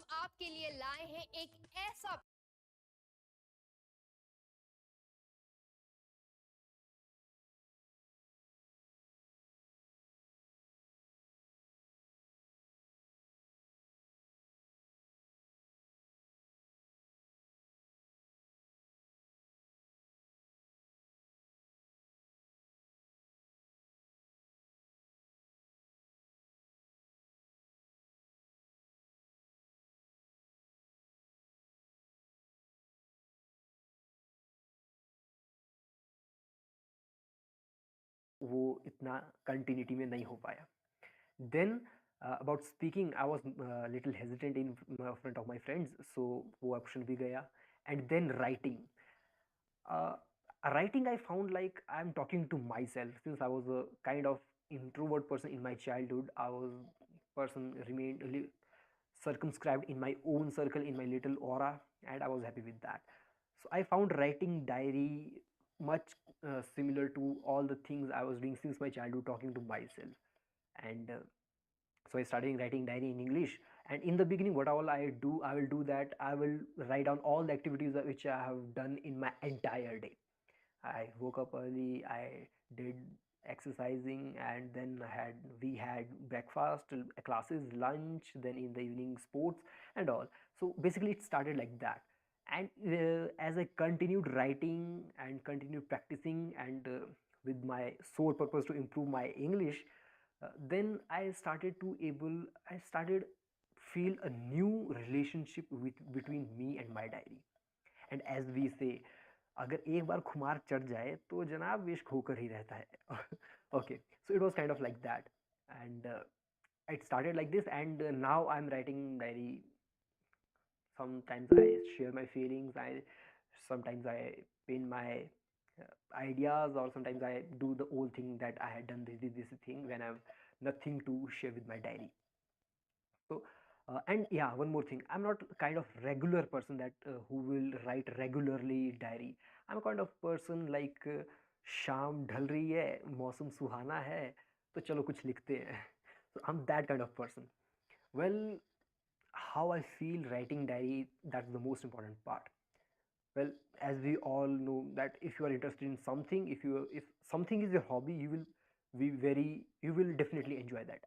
हम आपके लिए लाए हैं एक ऐसा वो इतना कंटिन्यूटी में नहीं हो पाया. Then about speaking, I was little hesitant in front of my friends, so वो option भी गया. And then writing. Uh, Writing, I found like I'm talking to myself. Since I was a kind of introvert person in my childhood, I was person remained circumscribed in my own circle, in my little aura, and I was happy with that. So I found writing diary much similar to all the things I was doing since my childhood, talking to myself. And so I started writing diary in English. And in the beginning, what all I do, I will do that I will write down all the activities which I have done in my entire day. I woke up early, I did exercising, and then we had breakfast, classes, lunch, then in the evening sports and all. So basically it started like that. And as I continued writing and continued practicing, and with my sole purpose to improve my English, then I started feel a new relationship between me and my diary. And as we say, अगर एक बार खुमार चढ़ जाए तो जनाब इश्क होकर ही रहता है. Okay, so it was kind of like that. And it started like this, and now I'm writing diary. Sometimes I share my feelings, sometimes I pin my ideas, or sometimes I do the old thing that I had done this thing when I've nothing to share with my diary. So and yeah, one more thing, I'm not kind of regular person that who will write regularly diary. I'm a kind of person like शाम ढल रही है, मौसम सुहाना है, तो चलो कुछ लिखते हैं. So I'm that kind of person. Well, how I feel writing diary, that's the most important part. Well, as we all know that if you are interested in something, if something is your hobby, you will definitely enjoy that.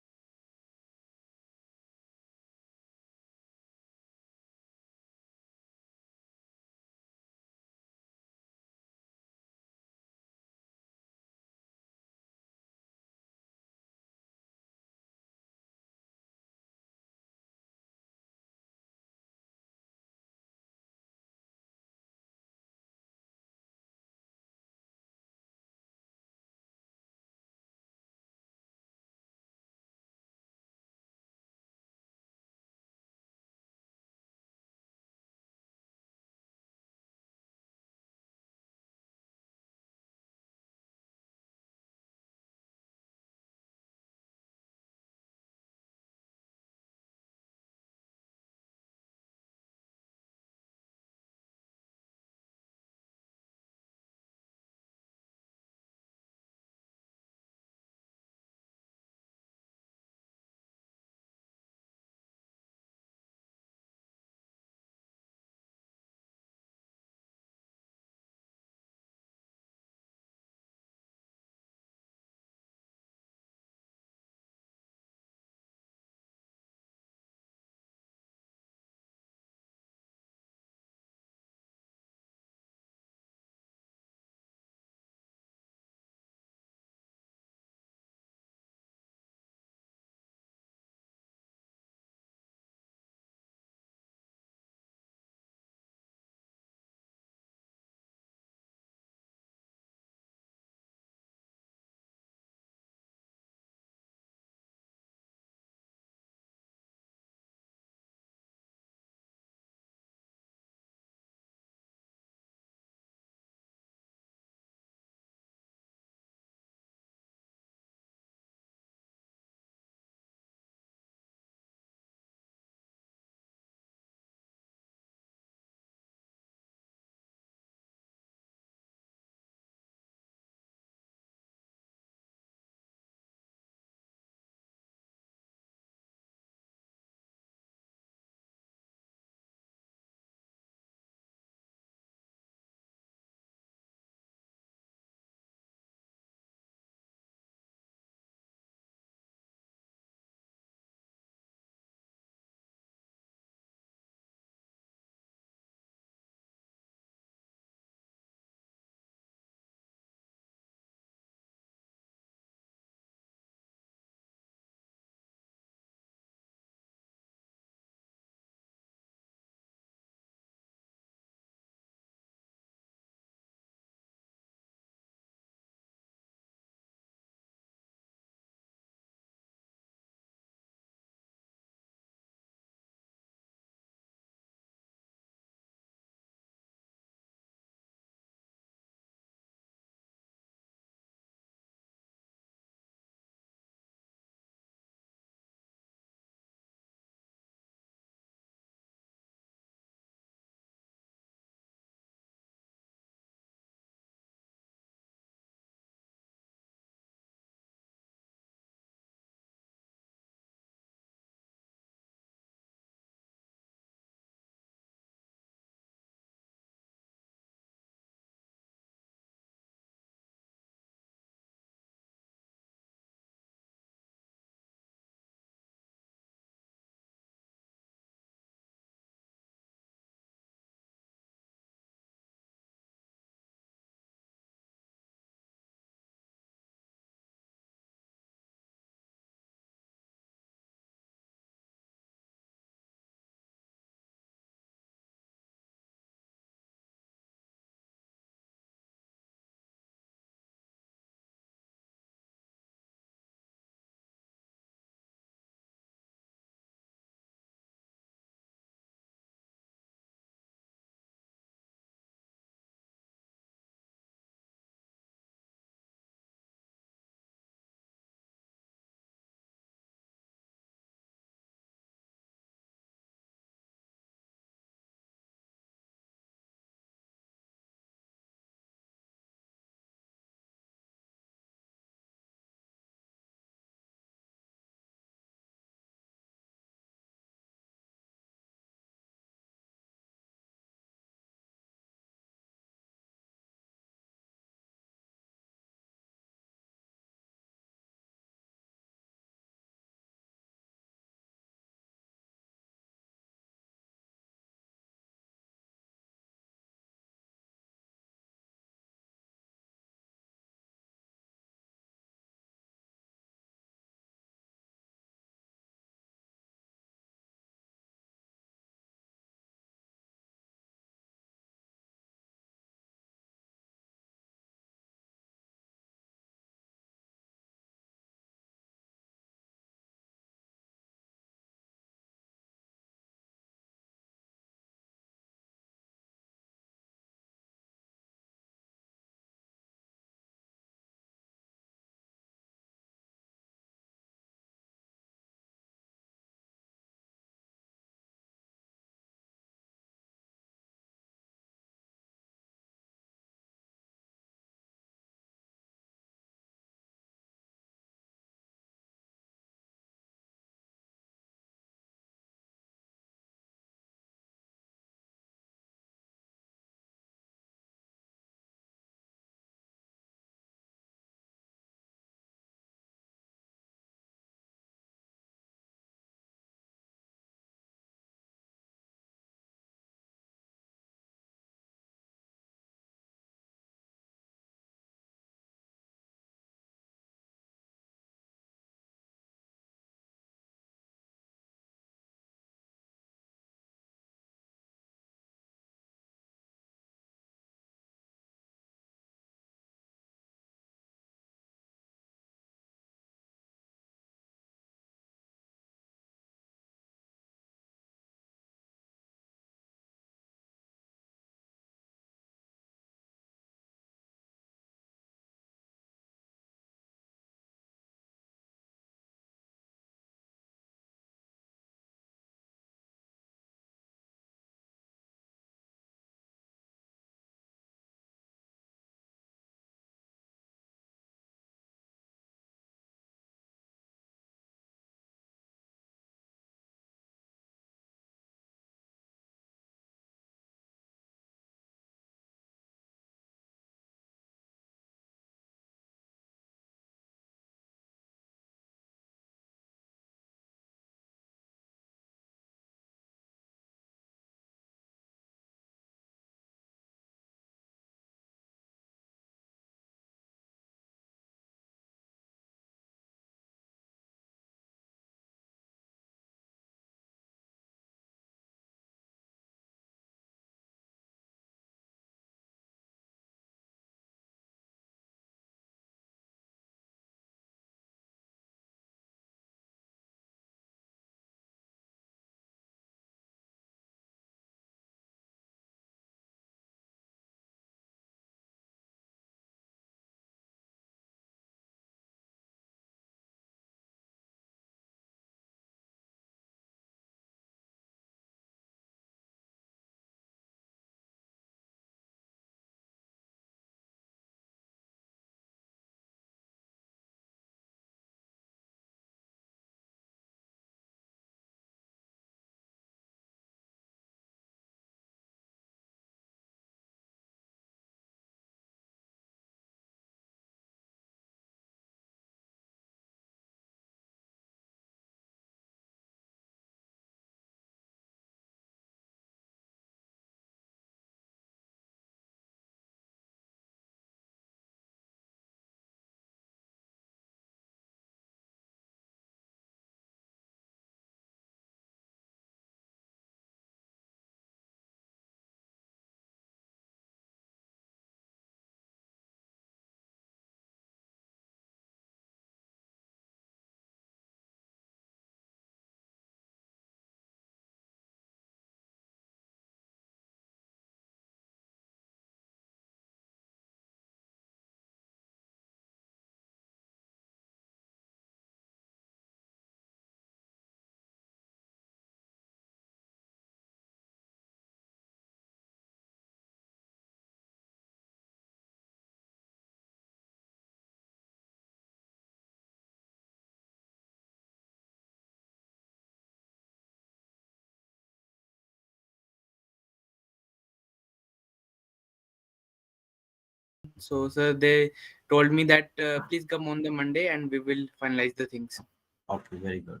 So, sir, they told me that please come on the Monday and we will finalize the things. Okay, very good.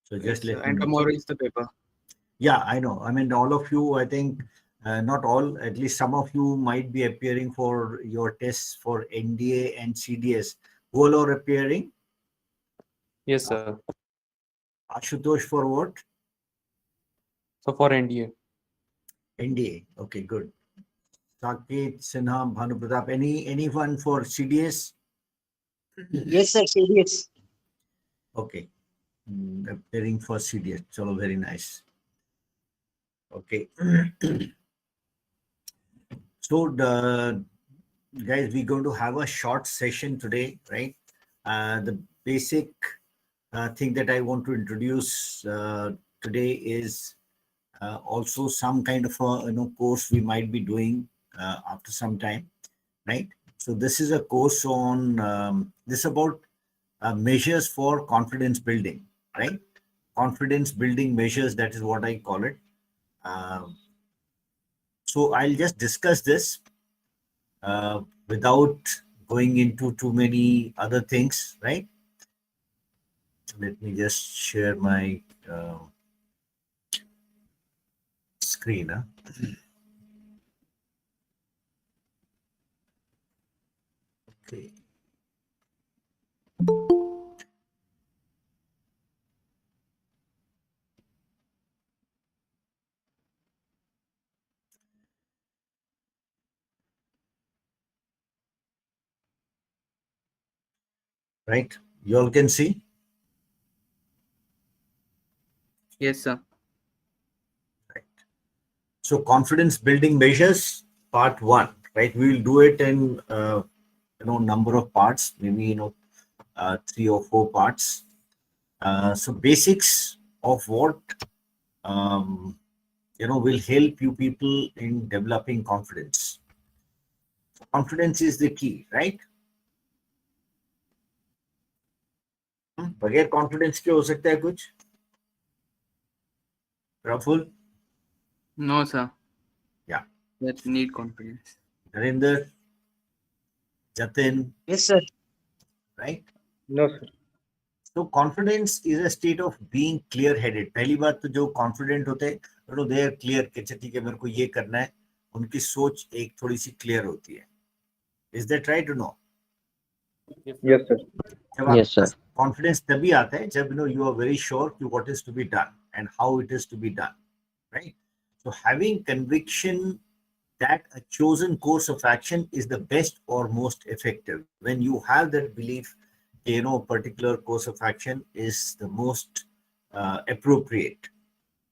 So Yes, just sir. let me And know. tomorrow is the paper. Yeah, I know. I mean, all of you, I think, not all, at least some of you might be appearing for your tests for NDA and CDS. Who all are appearing? Yes, sir. Ashutosh for what? So for NDA. NDA. Okay, good. Saket, Sinha, Bhanu Pratap. Anyone for CDS? Yes, sir. CDS. Okay. Appearing for CDS. Chalo, very nice. Okay. So, guys, we're going to have a short session today, right? The basic thing that I want to introduce today is also some kind of a course we might be doing after some time, right? So this is a course on this about measures for confidence building, right? Confidence building measures, that is what I call it. So I'll just discuss this without going into too many other things, right? Let me just share my screen. Okay. Right? You all can see? Yes, sir. Right. So confidence building measures, part 1, right? We will do it in number of parts, maybe 3 or 4 parts. So basics of what will help you people in developing confidence. Confidence is the key, right? बगैर confidence के हो सकता है कुछ? Praful? No, sir. Yeah. That need confidence. Narinder? Jatin? Yes, sir. Right? No, sir. So confidence is a state of being clear-headed. पहली बात तो जो confident होते हैं, they are clear कि ठीक है मेरे को ये करना है. उनकी सोच एक थोड़ी सी clear होती है. Is that right or no? Yes, sir. Yes, sir. Confidence तभी आता है जब you are very sure कि what is to be done and how it is to be done, right? So having conviction that a chosen course of action is the best or most effective. When you have that belief, a particular course of action is the most appropriate,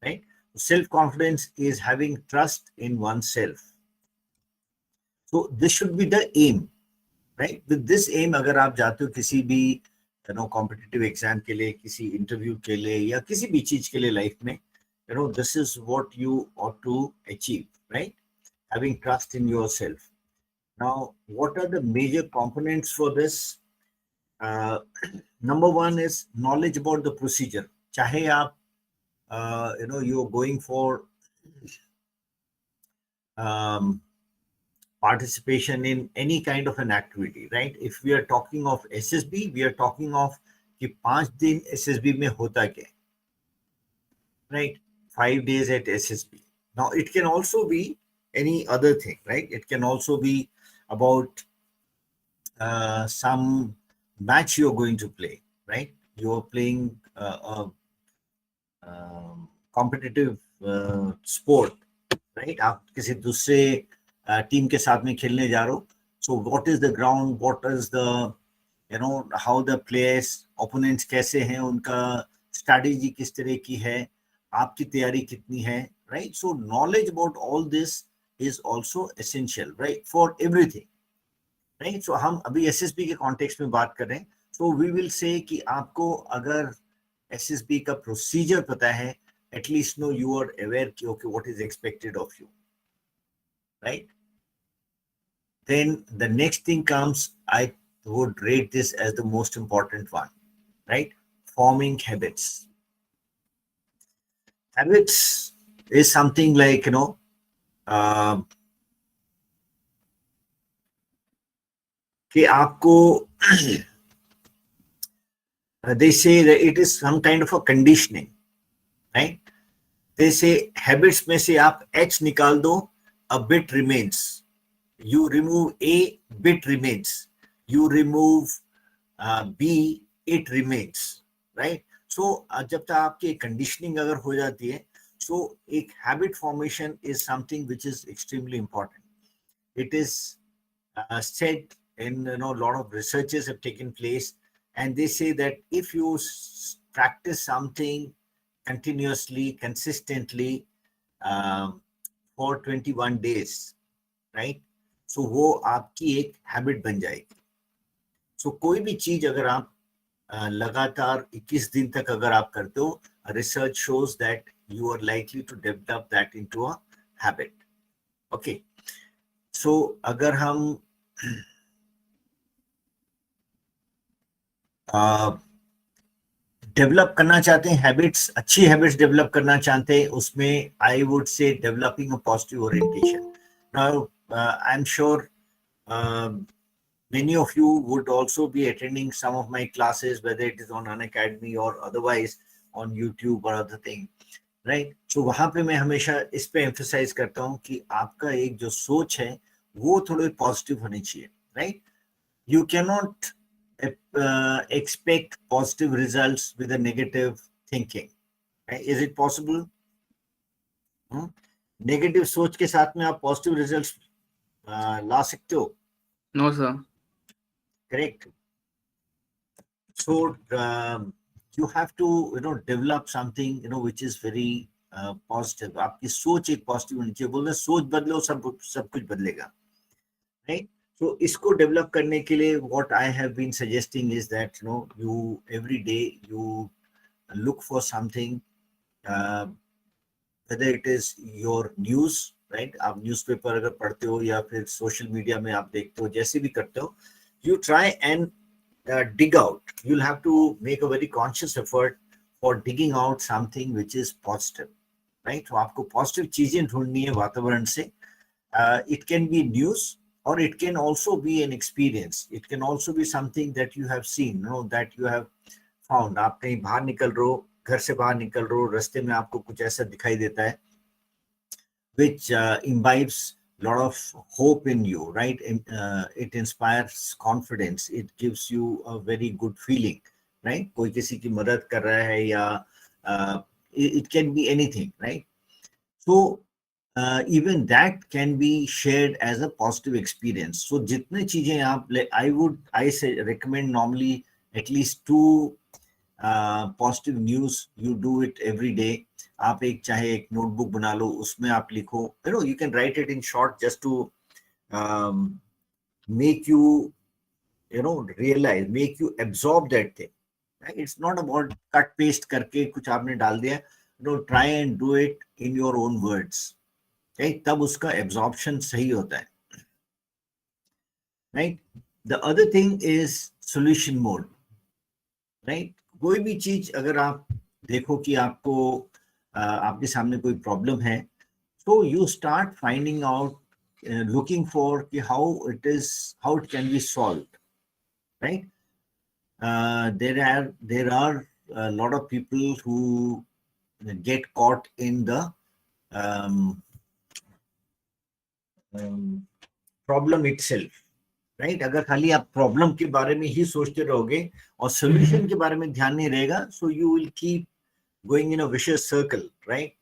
right? Self-confidence is having trust in oneself. So this should be the aim, right? With this aim, अगर आप जाते हो किसी भी competitive exam के लिए, किसी interview के लिए या किसी भी चीज के लिए life में, this is what you ought to achieve, right? Having trust in yourself. Now, what are the major components for this? Number 1 is knowledge about the procedure. चाहे आप you're going for participation in any kind of an activity, right? If we are talking of SSB, we are talking of कि 5 दिन SSB में होता क्या, right? 5 days at SSB. Now, it can also be any other thing, right? It can also be about some match you're going to play, right? You're playing a competitive sport, right? आप किसी दूसरे team के साथ में खेलने जा रहे हो. So what is the ground? What is the how the players, opponents कैसे हैं, उनका strategy किस तरह की है, आपकी तैयारी कितनी है, right? So knowledge about all this is also essential, right, for everything, right? So हम अभी SSB के context में बात कर रहे हैं. So we will say कि आपको अगर SSB का procedure पता है, at least you are aware कि okay, what is expected of you, right? Then the next thing comes, I would rate this as the most important one, right? Forming habits. Habits is something like, कि आपको they say that it is some kind of a conditioning, right? They say habits में से आप H निकाल दो, a bit remains. You remove A, bit remains. You remove B, it remains, right? So जब तक आपकी conditioning अगर हो जाती है, so एक habit formation is something which is extremely important. It is said in a lot of researches have taken place, and they say that if you practice something continuously, consistently for 21 days, right? So वो आपकी एक habit बन जाएगी. So कोई भी चीज अगर आप लगातार 21 दिन तक अगर आप करते हो, research shows that you are likely to develop that into a habit. Okay. So अगर हम डेवलप करना चाहते हैं हैबिट्स, अच्छी हैबिट्स डेवलप करना चाहते हैं, उसमें I would say developing a positive orientation. Now I am sure many of you would also be attending some of my classes, whether it is on Unacademy or otherwise on YouTube or other thing, right? So वहां पे मैं हमेशा इस पे emphasize करता हूँ कि आपका एक जो सोच है वो थोड़ी पॉजिटिव होनी चाहिए, right? You cannot expect positive results with a negative thinking, right? Is it possible? Negative सोच के साथ में आप positive results ला सकते हो? No, sir. Correct. So you have to develop something which is very positive. आपकी सोच एक positive होनी चाहिए. बोलते हैं सोच बदलो सब कुछ बदलेगा, right? So इसको develop करने के लिए what I have been suggesting is that you every day you look for something, whether it is your news, right? आप newspaper अगर पढ़ते हो या फिर social media में आप देखते हो, जैसे भी करते हो, you try and dig out. You'll have to make a very conscious effort for digging out something which is positive, right? So आपको positive चीजें ढूंढनी है वातावरण से. It can be news, or it can also be an experience. It can also be something that you have seen, that you have found. आप कहीं बाहर निकल रहे हो, घर से बाहर निकल रहे हो, रास्ते में आपको कुछ ऐसा दिखाई देता है, which imbibes a lot of hope in you, right? It inspires confidence. It gives you a very good feeling, right? कोई किसी की मदद कर रहा है या it can be anything, right? So even that can be shared as a positive experience. So जितने चीजें आप I say recommend normally at least 2 positive news. You do it every day. आप चाहे एक नोटबुक बना लो, उसमें आप लिखो. You can write it in short just to make you realize, make you absorb that thing. Right? It's not about cut paste करके कुछ आपने डाल दिया. Try and do it in your own words. Okay? तब उसका absorption सही होता है. Right? The other thing is solution mode. Right? कोई भी चीज अगर आप देखो कि आपके सामने कोई प्रॉब्लम है, so you start finding out, looking for how it can be solved, right? There are a lot of people who get caught in the problem itself, right? अगर खाली आप प्रॉब्लम के बारे में ही सोचते रहोगे और सॉल्यूशन के बारे में ध्यान नहीं रहेगा, so you will keep going in a vicious circle, right?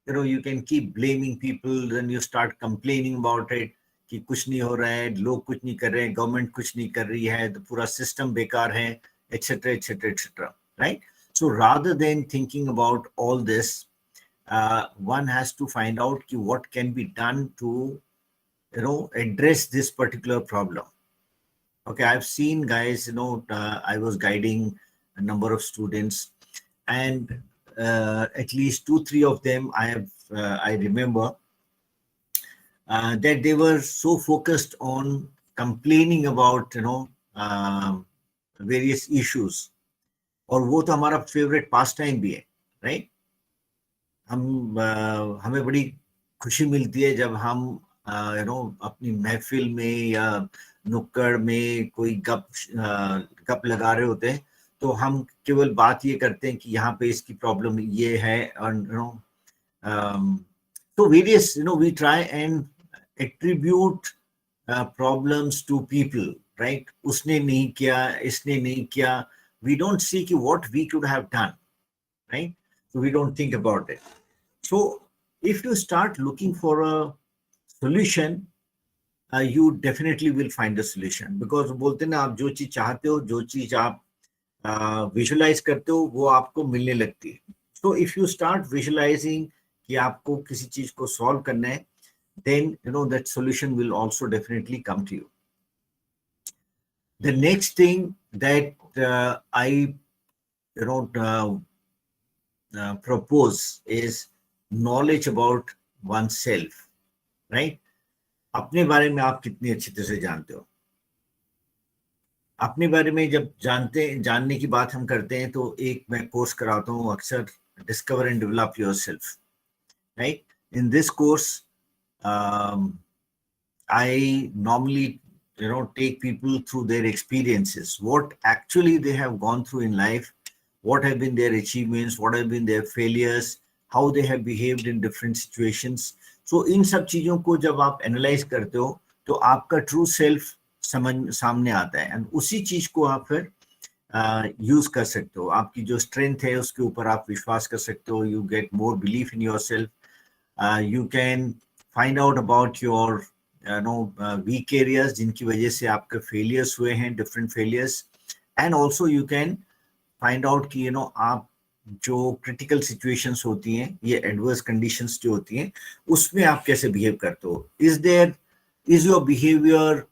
You can keep blaming people, then you start complaining about it कि कुछ नहीं हो रहा है, लोग कुछ नहीं कर रहे हैं, गवर्नमेंट कुछ नहीं कर रही है, तो पूरा सिस्टम बेकार है, etc, etc, etc, right? So rather than thinking about all this, one has to find out what can be done to address this particular problem. Okay, I've seen guys, I was guiding a number of students, and at least 2-3 of them I remember that they were so focused on complaining about various issues, और वो तो हमारा favourite pass time भी है, right? हमें बड़ी खुशी मिलती है जब हम अपनी महफिल में या नुक्कड़ में कोई गप लगा रहे होते हैं, तो हम केवल बात ये करते हैं कि यहाँ पे इसकी प्रॉब्लम ये है, और so various, we try and attribute problems to people, right? उसने नहीं किया, इसने नहीं किया. We don't see कि what we could have done, right? So we don't think about it. So if you start looking for a solution, you definitely will find a solution, because बोलते हैं ना, आप जो चीज चाहते हो, जो चीज आप विजुलाइज करते हो, वो आपको मिलने लगती है. So if you start visualizing कि आपको किसी चीज को सॉल्व करना है, then that solution will also definitely come to you. The next thing that I propose is knowledge about oneself, right? अपने बारे में आप कितनी अच्छी तरह से जानते हो. अपने बारे में जब जानने की बात हम करते हैं, तो एक मैं कोर्स कराता हूँ अक्सर, discover and develop yourself, right? In this course, I normally take people through their experiences, what actually they have gone through in life, what have been their achievements, what have been their failures, how they have behaved in different situations. So इन सब चीजों को जब आप analyse करते हो, तो आपका true self सामने आता है, एंड उसी चीज को आप फिर यूज कर सकते हो. आपकी जो स्ट्रेंथ है उसके ऊपर आप विश्वास कर सकते हो. You get more belief in yourself. You can find out about your weak areas, जिनकी वजह से आपके failures हुए हैं, different failures, and also you can find out कि आप जो critical situations होती हैं, ये adverse conditions जो होती हैं, उसमें आप कैसे behave करते हो. Is your behavior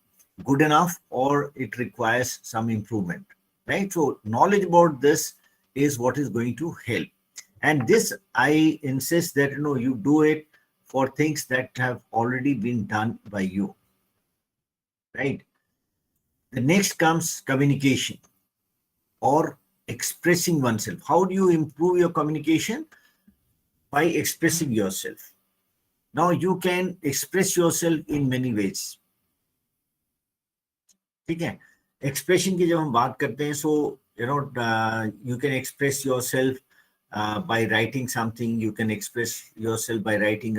good enough, or it requires some improvement, right? So knowledge about this is what is going to help. And this, I insist that you do it for things that have already been done by you, right? The next comes communication or expressing oneself. How do you improve your communication? By expressing yourself. Now you can express yourself in many ways. ठीक है, expression की जब हम बात करते हैं, so you can express yourself by writing something. You can express yourself by writing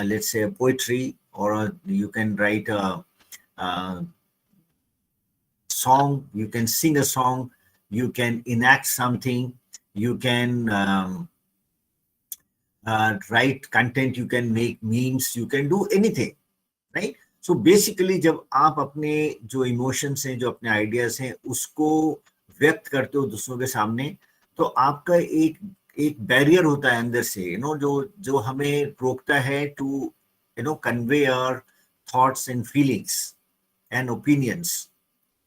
let's say a poetry, or you can write a song. You can sing a song. You can enact something. You can write content. You can make memes. You can do anything, right? So basically, जब आप अपने जो emotions हैं, जो अपने ideas हैं, उसको व्यक्त करते हो दूसरों के सामने, तो आपका एक बैरियर होता है अंदर से, जो हमें रोकता है to convey our thoughts and feelings and opinions,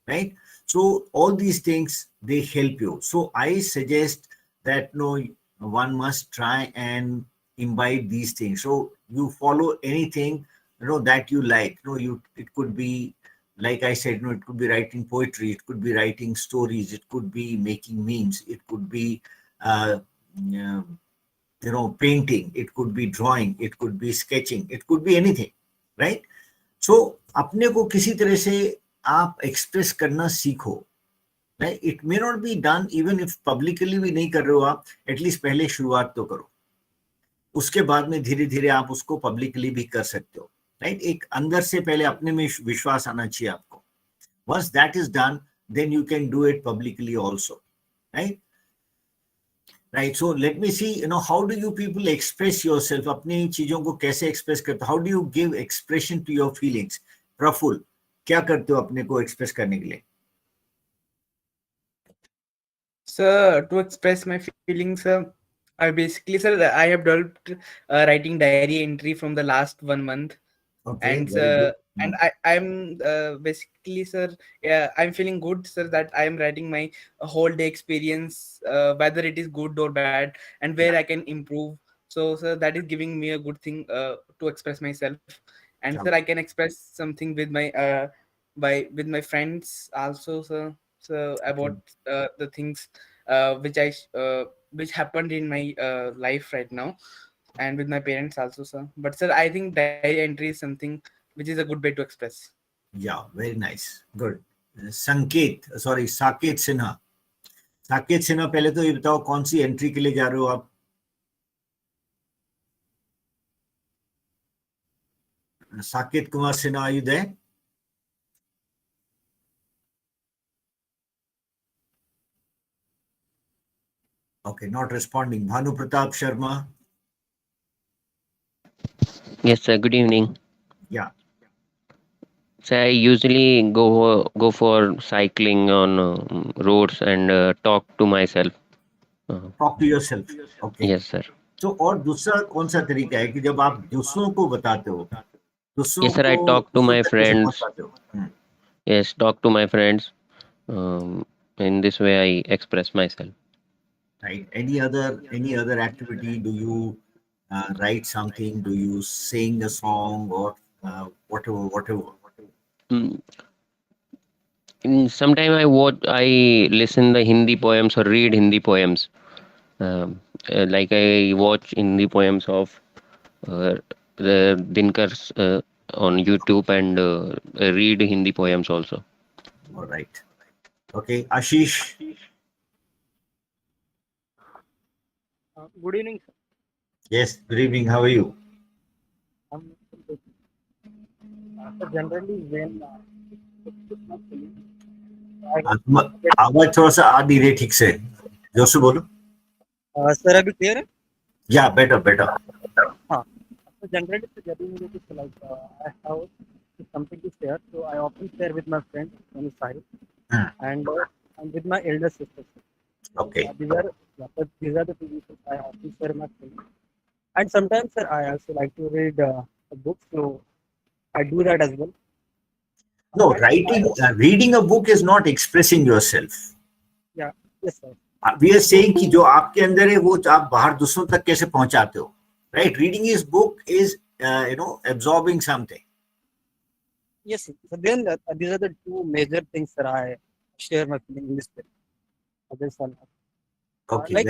right? So all these things they help you. So I suggest that one must try and imbibe these things. So you follow anything that you like. It could be, like I said, it could be writing poetry, it could be writing stories, it could be making memes, it could be painting, it could be drawing, it could be sketching, it could be anything, right? So अपने को किसी तरह से आप express करना सीखो, right? It may not be done even if publicly भी नहीं कर रहे हो आप, एटलीस्ट पहले शुरुआत तो करो, उसके बाद में धीरे धीरे आप उसको पब्लिकली भी कर सकते हो, राइट? एक अंदर से पहले अपने में विश्वास आना चाहिए आपको. Once that is done, then you can do it publicly also, right? Right. So let me see, how do you people express yourself? अपनी चीजों को कैसे express करते हो? How do you give expression to your feelings? Praful, क्या करते हो अपने को express करने के लिए? Sir, to express my feelings, I basically, sir, I have developed writing diary entry from the last 1 month. Okay, And very good. and I'm basically, sir, yeah, I'm feeling good, sir, that I am writing my whole day experience, whether it is good or bad, and where I can improve. So, sir, that is giving me a good thing to express myself. And sir, I can express something with my with my friends also, sir. So about the things which happened in my life right now, and with my parents also, sir. But sir, I think diary entry is something which is a good way to express. Yeah, very nice. Good. Saket Sinha. Saket Sinha, पहले तो ये बताओ कौन सी entry के लिए जा रहे हो आप? Saket Kumar Sinha, are you there? Okay, not responding. Bhanu Pratap Sharma. Yes, sir. Good evening. Yeah. So I usually go for cycling on roads and talk to myself. Talk to yourself. Okay. Yes, sir. तो और दूसरा कौन सा तरीका है कि जब आप दूसरों को बताते हो, दूसरों Yes, sir. I को talk to दूसरों my तक कैसे friends. पहुंचाते हो? Yes, talk to my friends. In this way, I express myself. Right. Any other activity? Do you write something? Do you sing a song or whatever? Sometime I listen the Hindi poems or read Hindi poems. Like I watch Hindi poems of the Dinkar's on YouTube and read Hindi poems also. All right. Okay, Ashish. Good evening, sir. Yes, good evening. How are you? Generally, when आवाज थोड़ा सा आ नहीं रही ठीक से, जोर से बोलो. sir, अभी clear है? Yeah, better. हाँ. So generally, जब भी मुझे कुछ like I have something to share, so I often share with my friend on the side, and with my elder sister. Okay. These are the things I often share with my friends. And sometimes, sir, I also like to read a book, so I do that as well. No, reading a book is not expressing yourself. Yeah. Yes, sir. We are saying कि जो आपके अंदर है वो आप बाहर दूसरों तक कैसे पहुंचाते हो, right? Reading his book is absorbing something. Yes, sir. So then these are the two major things that I share my feeling in this book. Others are not. Okay. Like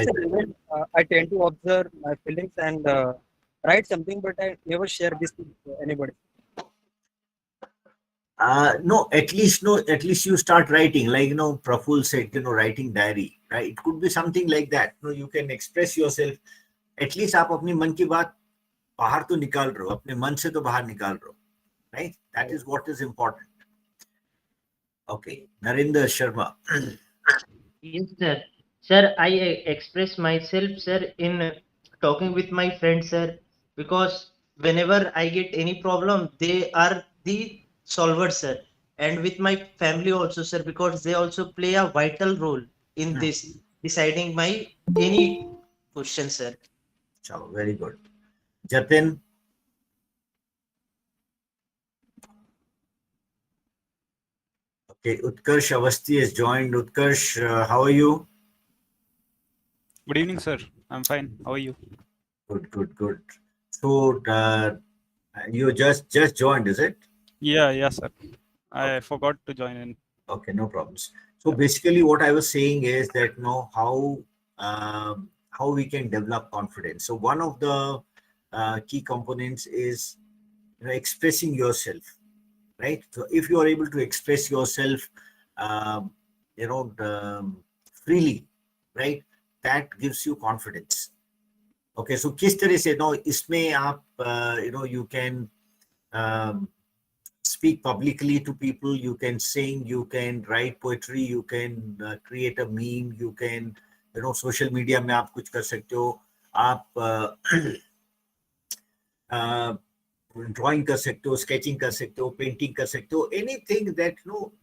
I tend to observe my feelings and write something, but I never share this with anybody. No, at least you start writing, like Praful said, writing diary, right? It could be something like that. You can express yourself. At least आप अपनी मन की बात बाहर तो निकाल रहे हो, अपने मन से तो बाहर निकाल रहे हो, right? That is what is important. Okay, Narendra Sharma. Yes, sir. Sir, I express myself, sir, in talking with my friends, sir, because whenever I get any problem, they are the solvers, sir. And with my family also, sir, because they also play a vital role in this deciding my any question, sir. Chalo, very good. Jatin. Okay, Utkarsh Avasti has joined. Utkarsh, how are you? Good evening, sir. I'm fine. How are you? Good. So, you just joined, is it? Yeah, sir. I forgot to join in. Okay, no problems. So basically, what I was saying is that how we can develop confidence. So one of the key components is expressing yourself, right? So if you are able to express yourself, freely, right, that gives you confidence. Okay, so किस तरह से इसमें आप you can speak publicly to people, you can sing, you can write poetry, you can create a meme, you can social media में आप कुछ कर सकते हो, आप drawing कर सकते हो, sketching कर सकते हो, painting कर सकते हो, anything that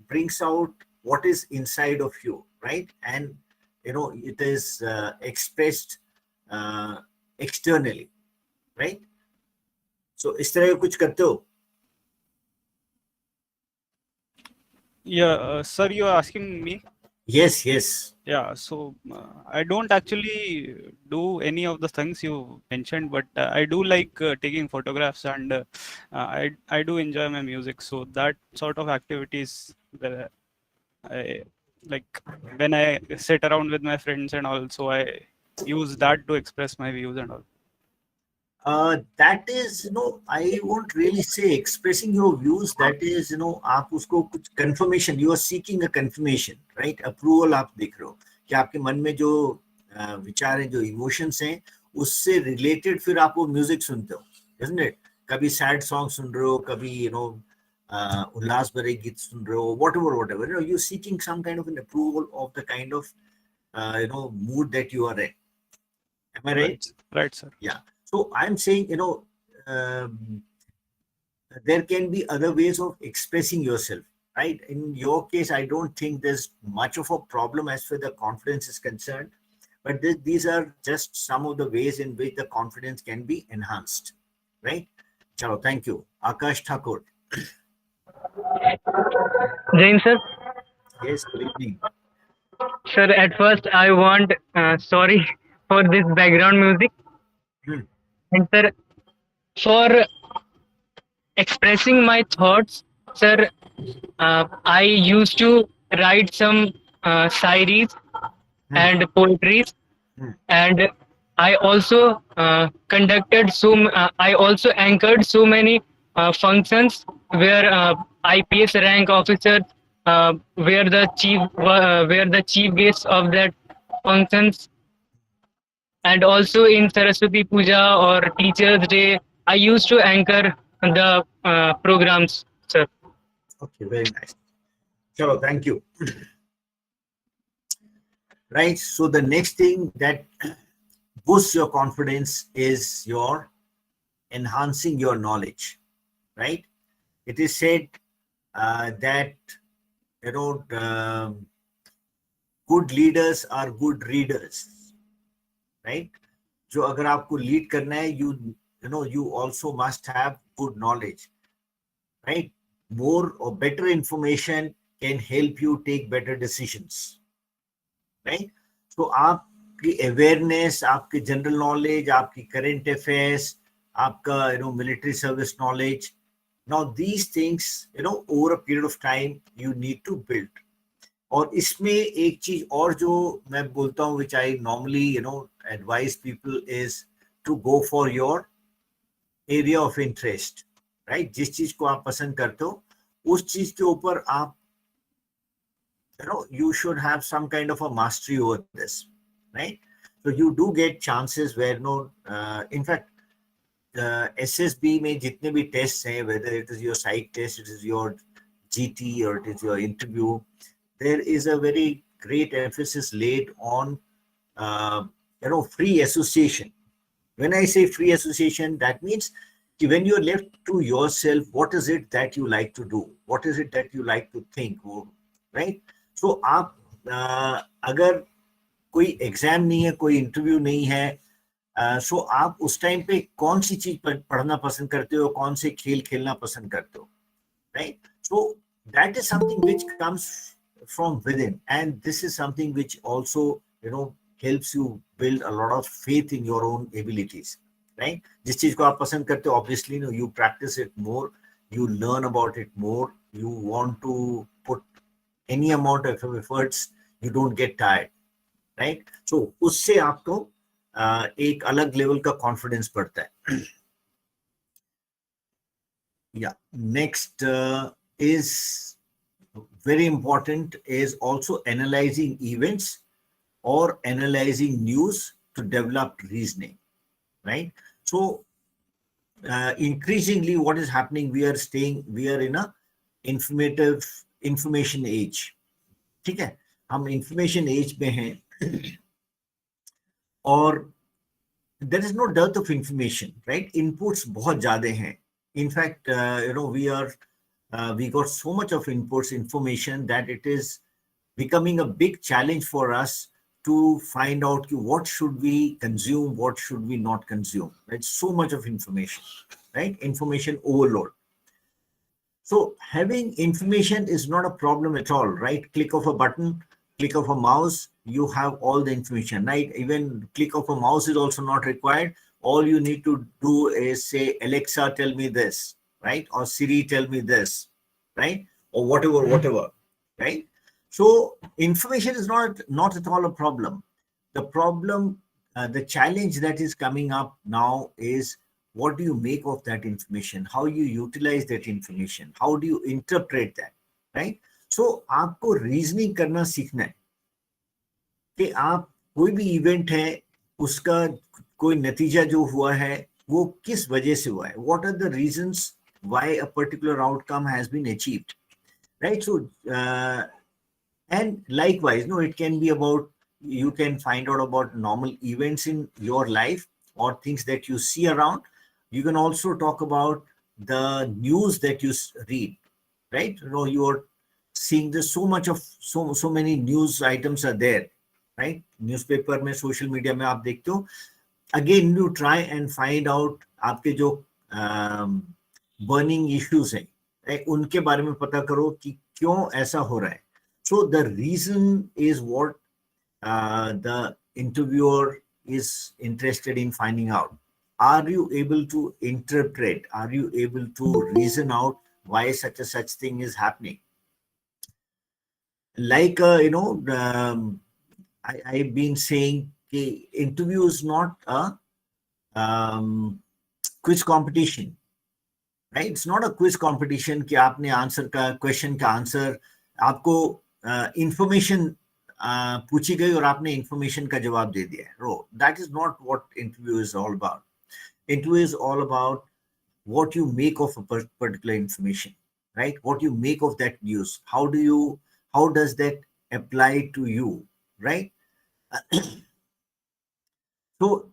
brings out what is inside of you, right? And it is expressed externally, right? So इस तरह कुछ करते हो? Yeah, sir, you are asking me? Yes. Yeah, so I don't actually do any of the things you mentioned, but I do like taking photographs, and I do enjoy my music. So that sort of activities that I like when I sit around with my friends and all. So I use that to express my views and all. That is, I won't really say expressing your views. That is, आप उसको कुछ confirmation, you are seeking a confirmation, right? Approval आप देख रहे हो कि आपके मन में जो विचार हैं, जो emotions हैं, उससे related फिर आप वो music सुनते हो, isn't it? कभी sad song सुन रहे हो, कभी उल्लास भरे गीत सुन रहे हो, whatever. You're seeking some kind of an approval of the kind of mood that you are in. Am I right? Right, sir. Yeah. So I'm saying, there can be other ways of expressing yourself, right? In your case, I don't think there's much of a problem as far as the confidence is concerned, but these are just some of the ways in which the confidence can be enhanced, right? Chalo, thank you. Akash Thakur. Jain sir. Yes, good evening. Sir, at first I want sorry for this background music. And sir, for expressing my thoughts, sir, I used to write some shairis and poetries, and I also I also anchored so many functions where IPS rank officers were the chief guests of that functions, and also in Saraswati Puja or Teachers Day, I used to anchor the programs, sir. Okay, very nice. Chalo, thank you. Right. So the next thing that boosts your confidence is your enhancing your knowledge. Right. It is said that good leaders are good readers. Right. जो अगर आपको lead करना है, you also must have good knowledge. Right. More or better information can help you take better decisions. Right. So आपकी awareness, आपकी general knowledge, आपकी current affairs, आपका military service knowledge. Now these things, over a period of time, you need to build. और इसमें एक चीज और जो मैं बोलता हूँ, which I normally advise people is to go for your area of interest, right? जिस चीज को आप पसंद करते हो, उस चीज के ऊपर आप you should have some kind of a mastery over this, right? So you do get chances where in fact SSB में जितने भी tests हैं, whether it is your psych test, it is your GT, or it is your interview, there is a very great emphasis laid on free association. When I say free association, that means when you're left to yourself, what is it that you like to do? What is it that you like to think? Right? So आप अगर कोई exam नहीं है, कोई interview नहीं है, सो आप उस टाइम पे कौन सी चीज पढ़ना पसंद करते हो, कौन से खेल खेलना पसंद करते हो, right? So that is something which comes from within, and this is something which also helps you build a lot of faith in your own abilities, right? जिस चीज को आप पसंद करते हो, obviously you practice it more, you learn about it more, you want to put any amount of efforts, you don't get tired, right? So उससे आपको एक अलग लेवल का कॉन्फिडेंस बढ़ता है. Yeah, next is very important is also analyzing events or analyzing news to develop reasoning, right? So increasingly what is happening, we are in a information age. ठीक है, हम information age में हैं, और there is no dearth of information, right? Inputs बहुत ज़्यादा हैं. In fact, we got so much of inputs, information, that it is becoming a big challenge for us to find out what should we consume, what should we not consume, right? So much of information, right? Information overload. So having information is not a problem at all, right? Click of a button, click of a mouse, you have all the information, right? Even click of a mouse is also not required. All you need to do is say, Alexa, tell me this, right? Or Siri, tell me this, right? Or whatever, right? So information is not at all a problem. The problem, the challenge that is coming up now is what do you make of that information, how you utilize that information, how do you interpret that, right? So आपको reasoning करना सीखना है कि आप कोई भी event है उसका कोई नतीजा जो हुआ है वो किस वजह से हुआ है, what are the reasons why a particular outcome has been achieved, right? So and likewise, no, it can be about, you can find out about normal events in your life or things that you see around. You can also talk about the news that you read, right? You know, you're seeing this so much of so many news items are there, right? Newspaper में, social media में आप देखते हो. Again, you try and find out आपके जो burning issues हैं, right? उनके बारे में पता करो कि क्यों ऐसा हो रहा है. So the reason is what the interviewer is interested in finding out. Are you able to interpret? Are you able to reason out why such thing is happening? Like, I've been saying, interview is not a quiz competition, right? It's not a quiz competition कि आपने answer का, question का answer, आपको information पूछी गई और आपने information का जवाब दे दिया. No, that is not what interview is all about. Interview is all about what you make of a particular information, right? What you make of that news. How does that apply to you, right? So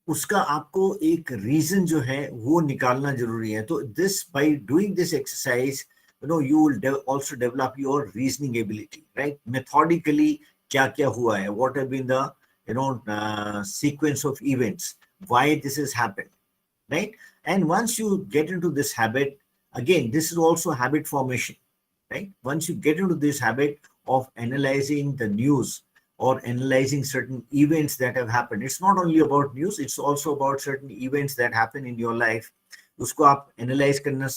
उसका आपको एक reason जो है वो निकालना जरूरी है. तो this, by doing this exercise, you will also develop your reasoning ability, right? Methodically, क्या क्या हुआ है, what have been the sequence of events, why this has happened, right? And once you get into this habit, again, this is also habit formation, right? Once you get into this habit of analyzing the news or analyzing certain events that have happened, it's not only about news, it's also about certain events that happen in your life. उसको आप analyze करना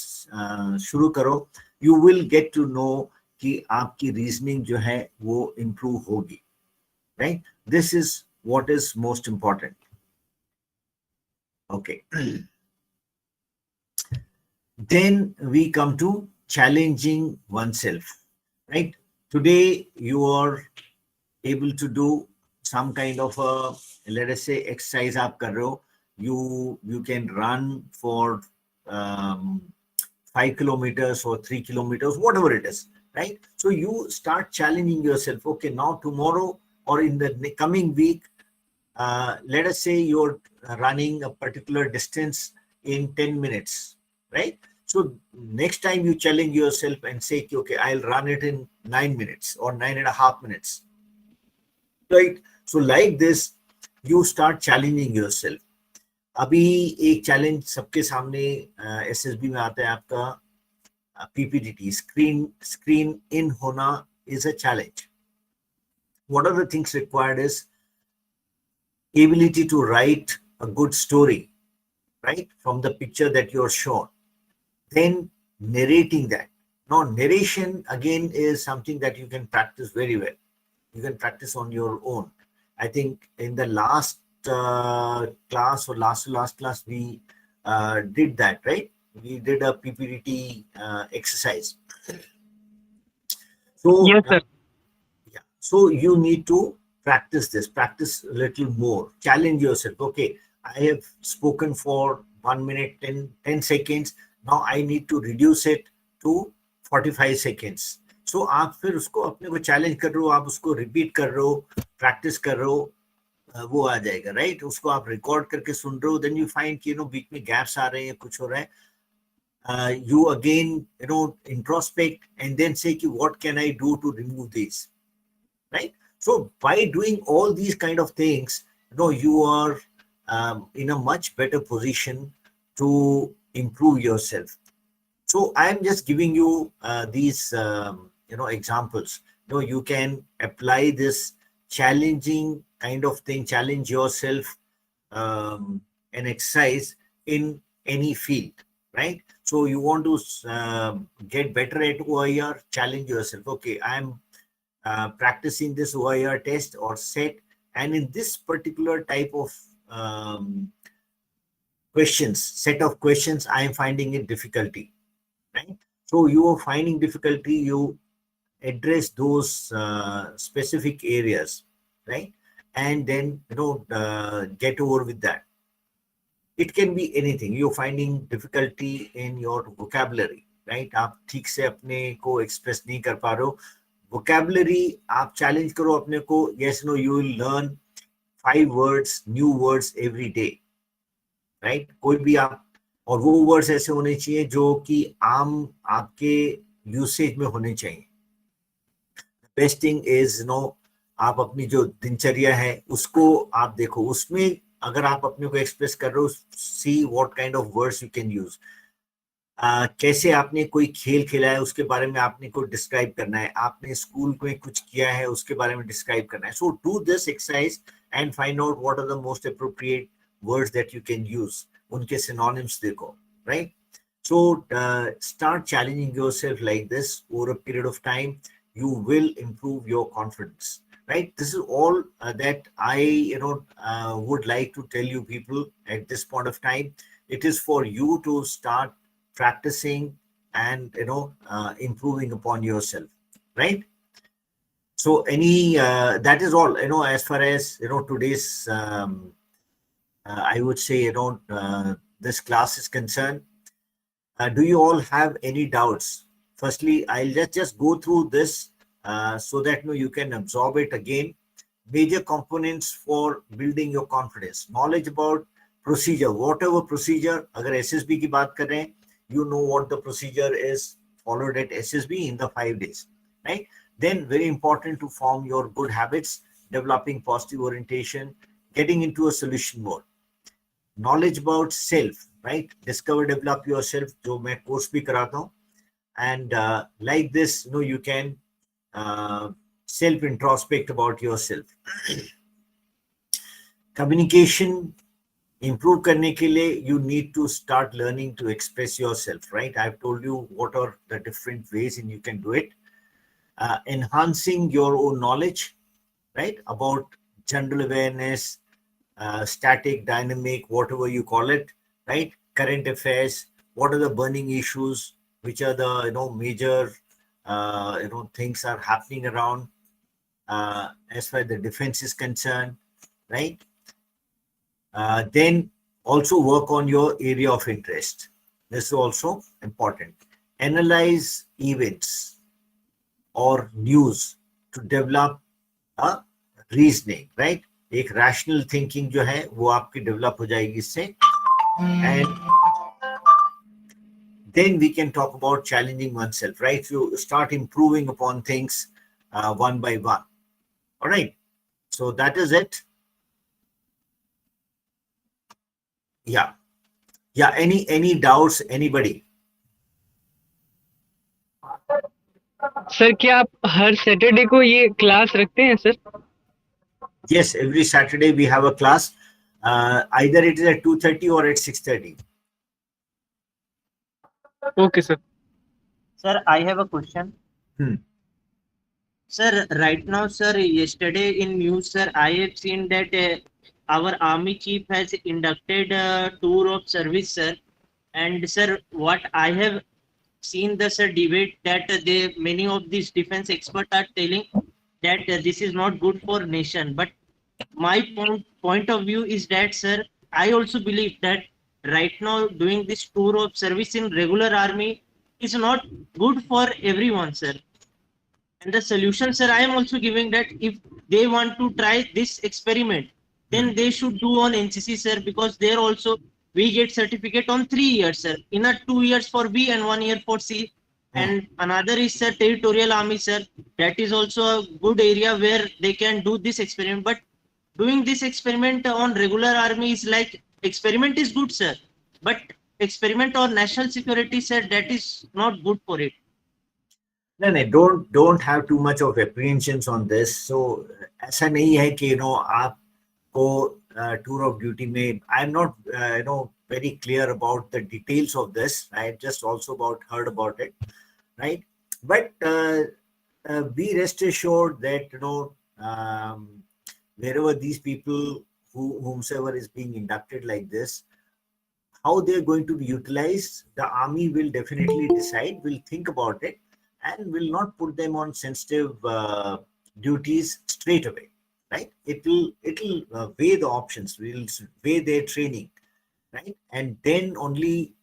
शुरू करो, you will get to know कि आपकी reasoning जो है वो improve होगी, right? This is what is most important. Okay. Then we come to challenging oneself, right? Today you are able to do some kind of a, let us say, exercise आप कर रहे हो, you can run for 5 kilometers or 3 kilometers, whatever it is, right? So you start challenging yourself. Okay, now tomorrow or in the coming week, let us say you're running a particular distance in 10 minutes, right? So next time you challenge yourself and say, okay, I'll run it in 9 minutes or 9.5 minutes, right? So like this, you start challenging yourself. अभी एक challenge सबके सामने SSB में आता है, आपका PPT, screen इन होना is a challenge. What are the things required is ability to write a good story, right, from the picture that you're shown. Then narrating that. Now, narration again is something that you can practice very well. You can practice on your own. I think in the last class or last class, we did that, right? We did a PPT exercise. So, yes, sir. yeah. So you need to practice this, practice a little more, challenge yourself. Okay, I have spoken for 1 minute, 10 seconds. Now I need to reduce it to 45 seconds. So आप फिर उसको अपने को challenge कर रहे हो, आप उसको repeat कर रहे हो, practice कर रहे हो, वो आ जाएगा, right? उसको आप record करके सुन रहे हो, then you find कि बीच में gaps आ रहे हैं, कुछ हो रहा है. You again, introspect and then say, what can I do to remove these, right? So by doing all these kind of things, you are in a much better position to improve yourself. So I am just giving you these, examples. You can apply this challenging kind of thing, challenge yourself, an exercise in any field, right? So you want to get better at OIR, challenge yourself. Okay, I'm practicing this OIR test or set, and in this particular type of questions, set of questions, I am finding it difficulty, right? So you are finding difficulty, you address those specific areas, right? And then, get over with that. It can be anything. You're finding difficulty in your vocabulary, right? आप ठीक से अपने को express नहीं कर पा रहे हो. Vocabulary आप challenge करो अपने को. Yes, no, you will learn 5 words, new words every day, right? कोई भी आप, और वो words ऐसे होने चाहिए जो कि आम आपके usage में होने चाहिए. Best thing is, आप अपनी जो दिनचर्या है उसको आप देखो, उसमें अगर आप अपने को एक्सप्रेस कर रहे हो, see what kind of words you can use. कैसे आपने कोई खेल खेला है उसके बारे में आपने को डिस्क्राइब करना है, आपने स्कूल में कुछ किया है उसके बारे में डिस्क्राइब करना है. So do this exercise and find out what are the most appropriate words that you can use. उनके सिनोनिम्स देखो, right? So start challenging yourself like this over a period of time. You will improve your confidence, right? This is all that I would like to tell you people at this point of time. It is for you to start practicing and improving upon yourself, right? So that is all, as far as today's I would say this class is concerned. Do you all have any doubts? Firstly, I'll just go through this so that you can absorb it again. Major components for building your confidence. Knowledge about procedure, whatever procedure. अगर SSB की बात करें, you know what the procedure is followed at SSB in the 5 days, right? Then very important to form your good habits, developing positive orientation, getting into a solution mode. Knowledge about self, right? Discover, develop yourself, जो मैं course भी कराता हूँ. And like this, you can self-introspect about yourself. Communication improve करने के लिए you need to start learning to express yourself, right? I've told you what are the different ways and you can do it. Enhancing your own knowledge, right? About general awareness, static, dynamic, whatever you call it, right? Current affairs, what are the burning issues, which are the major things are happening around as far as the defense is concerned, right? Then also work on your area of interest. This is also important. Analyze events or news to develop a reasoning, right? एक rational thinking जो है वो आपकी develop हो जाएगी इससे. And then we can talk about challenging oneself, right? You start improving upon things one by one. All right. So that is it. Yeah. Any doubts? Anybody? Sir क्या आप हर Saturday को ये क्लास रखते हैं sir? Yes, every Saturday we have a class. Either it is at 2:30 or at 6:30. Okay, sir. Sir, I have a question. Sir, right now, sir, yesterday in news, sir, I have seen that our army chief has inducted a tour of service, sir. And sir, what I have seen the debate that many of these defense experts are telling that this is not good for nation. But my point of view is that, sir, I also believe that right now doing this tour of service in regular army is not good for everyone, sir. And the solution, sir, I am also giving that if they want to try this experiment, then they should do on NCC, sir, because there also we get certificate on 3 years, sir. In a 2 years for B and 1 year for C. And another is, sir, territorial army, sir. That is also a good area where they can do this experiment. But doing this experiment on regular army is like, experiment is good, sir. But experiment on national security, sir, that is not good for it. No, don't have too much of apprehensions on this. So ऐसा नहीं है कि आपको tour of duty में, I'm not very clear about the details of this. I just also heard about it, right? But be rest assured that wherever these people whomsoever is being inducted like this, how they're going to be utilized, the army will definitely decide, will think about it, and will not put them on sensitive duties straight away, right? It'll weigh the options, will weigh their training, right? And then only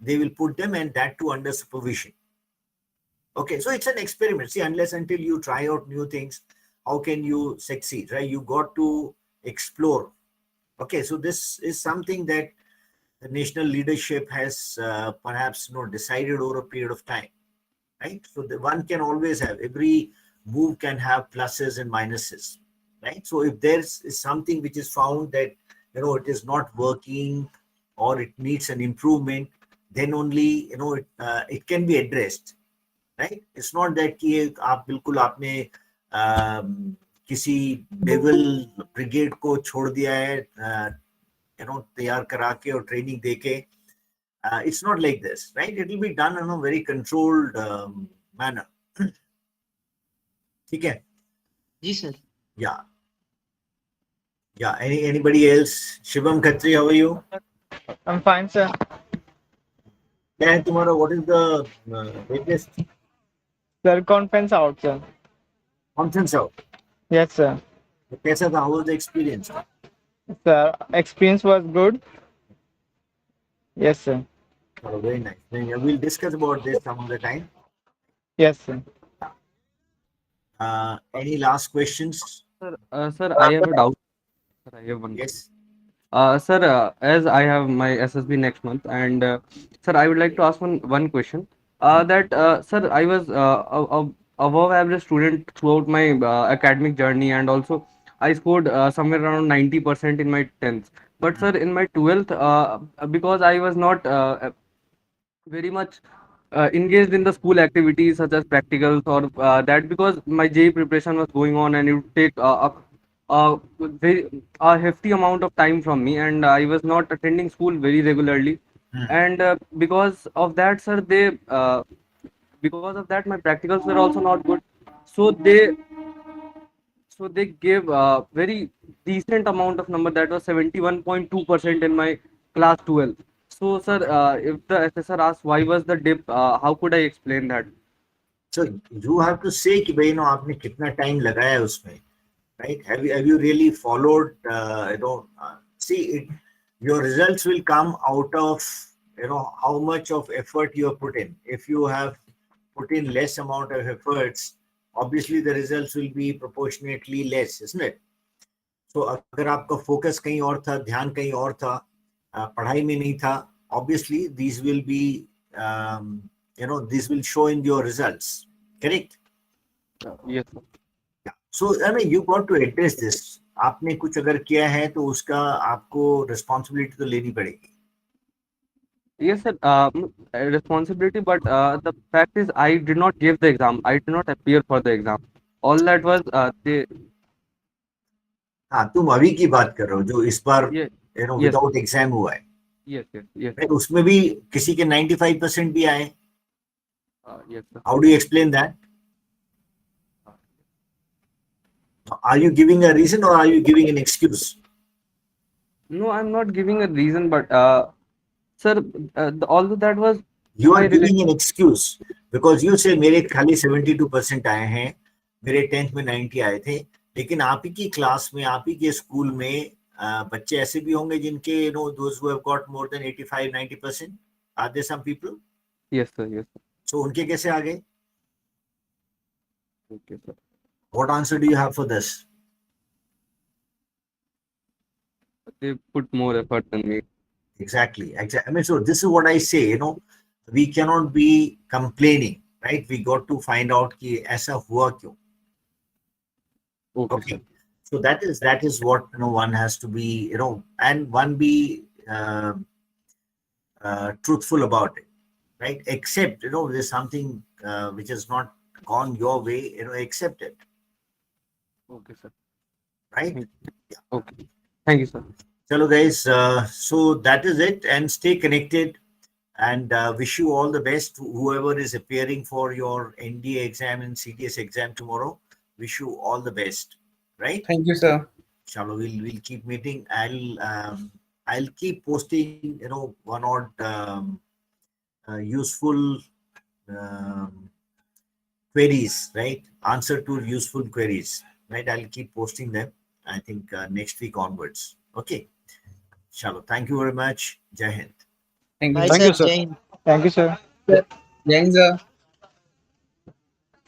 they will put them, and that too under supervision. Okay, so it's an experiment. See, unless until you try out new things, how can you succeed, right? You got to explore. Okay, so this is something that the national leadership has perhaps decided over a period of time, right? So the one can always have, every move can have pluses and minuses, right? So if there's something which is found that it is not working or it needs an improvement, then only it can be addressed, right? It's not that कि आप बिल्कुल आपने किसी devil brigade को छोड़ दिया है तैयार करा के और ट्रेनिंग देके. It's not like this, right? It will be done in a very controlled manner. ठीक है? जी sir. Yeah. Yeah. Anybody else? Shivam Khatri, how are you? I'm fine, sir. क्या है तुम्हारा? What is the latest? Sir, conference out, sir. Conference out. Yes, sir. कैसा था? How was the experience? Sir, experience was good. Yes, sir. Oh, very nice. We'll discuss about this some other time. Yes, sir. Any last questions? Sir, I have a doubt. Sir, I have one. Yes. Sir, as I have my SSB next month, and sir, I would like to ask one question. Sir, I was above average student throughout my academic journey, and also I scored somewhere around 90% in my 10th. But sir, in my 12th, because I was not very much engaged in the school activities such as practicals or that, because my JEE preparation was going on and it would take a hefty amount of time from me, and I was not attending school very regularly. And because of that, sir, because of that, my practicals were also not good. So they gave a very decent amount of number, that was 71.2% in my class 12. So sir, if the assessor asks why was the dip, how could I explain that? So you have to say कि भाई आपने कितना time लगाया उसमें, right? Have you really followed? See, your results will come out of how much of effort you have put in. If you have put in less amount of efforts, obviously the results will be proportionately less, isn't it? So अगर आपका focus कहीं और था, ध्यान कहीं और था, पढ़ाई में नहीं था, obviously these will be these will show in your results, correct? Yes, sir. Yeah. So I mean, you got to address this. आपने कुछ अगर किया है तो उसका आपको responsibility तो लेनी पड़ेगी. Yes, sir. Responsibility, but the fact is, I did not give the exam. I did not appear for the exam. All that was they. हाँ, तुम अभी की बात कर रहे हो जो इस बार Yes, without exam हुआ है. yes, yes. Right? उसमें भी किसी के 95% भी आए. Yes, sir. How do you explain that? Are you giving a reason or are you giving an excuse? No, I'm not giving a reason, but sir, although that was. You are giving an excuse because you say मेरे खाली 72% आए हैं, मेरे 10th में 90 आए थे, लेकिन आप ही की क्लास में, आप ही के स्कूल में बच्चे ऐसे भी होंगे जिनके those who have got more than 85-90%. Are there some people? Yes, sir. Yes, sir. So उनके कैसे आ गए? Okay, sir. What answer do you have for this? They put more effort than me. Exactly. I mean, so this is what I say, we cannot be complaining, right? We got to find out कि ऐसा हुआ क्यों. Okay. So that is what one has to be, and one be truthful about it, right? Accept, there's something which has not gone your way, accept it. Okay, sir. Right? Yeah. Okay. Thank you, sir. Chalo guys, so that is it, and stay connected, and wish you all the best. Whoever is appearing for your NDA exam and CTS exam tomorrow, wish you all the best. Right? Thank you, sir. Chalo, we'll keep meeting. I'll keep posting, one odd useful queries, right? Answer to useful queries, right? I'll keep posting them, I think, next week onwards. Okay. Chalo. Thank you very much. Jai Hind. Thank you. Bye, Thank sir. you, sir. Jai Hind. Thank you, sir. Thanks, sir.